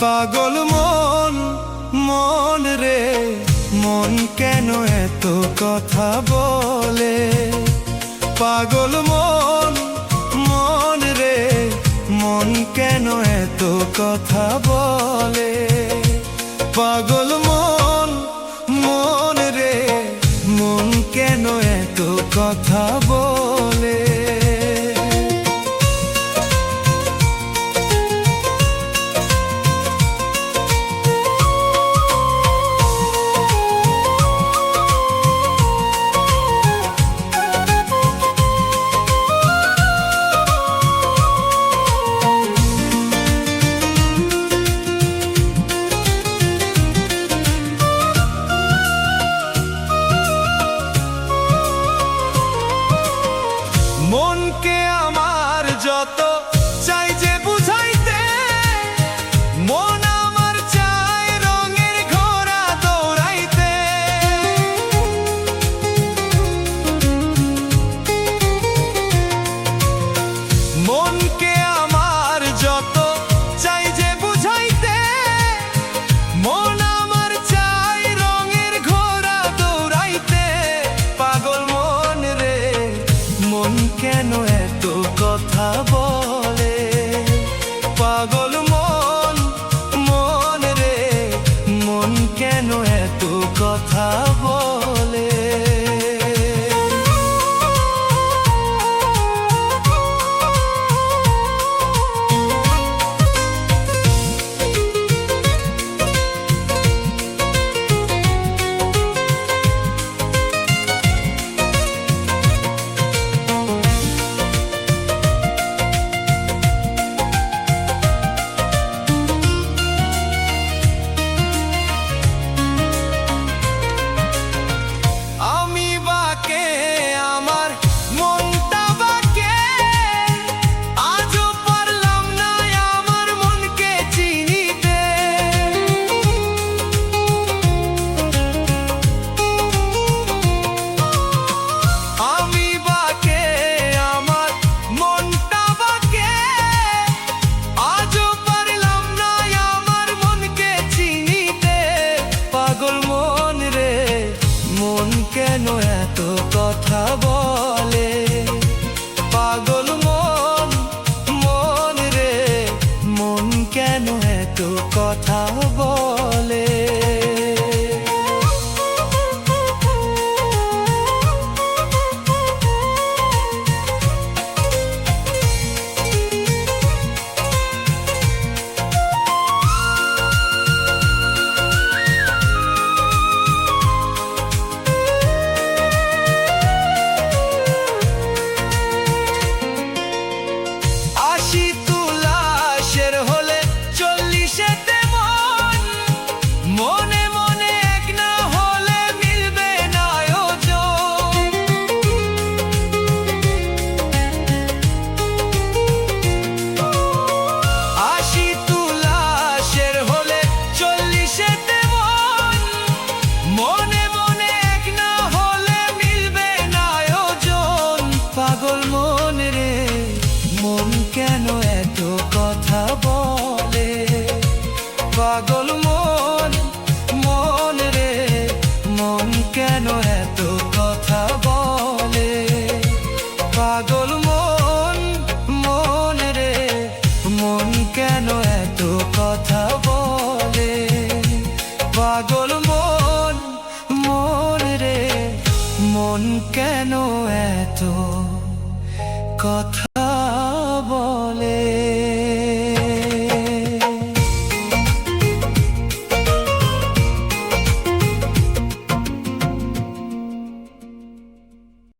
পাগল মন, মন রে মন কেন এত কথা বলে? পাগল মন, মন রে মন কেন এত কথা বলে? পাগল মন, মন রে মন কেন এত কথা বলে? মনকে আমার যত চাই যে বুঝাইতে, মন আমার চাই রঙের ঘোড়া দৌড়াইতে। মনকে আমার যত চাই যে বুঝাইতে, মন আমার চাই রঙের ঘোড়া দৌড়াইতে। পাগল মন রে মন কেন এত কথা বলে? পাগল মন, মন রে মন কেন এত কথা বলে? কেন এত কথা বলে? পাগল মন, মন রে মন কেন এত কথা বলে? মনে মনে এক না হলে মিলবে না আয়োজন। আশি তুলাশের হলে 40তে মন, মনে মনে এক না হলে মিলবে না আয়োজন। পাগল মন রে মন কেন এত কথা বলে? পাগল মন, মন রে মন কেন এত কথা বলে? পাগল মন, মন রে মন কেন এত কথা বলে? পাগল মন, মন রে মন কেন এত কথা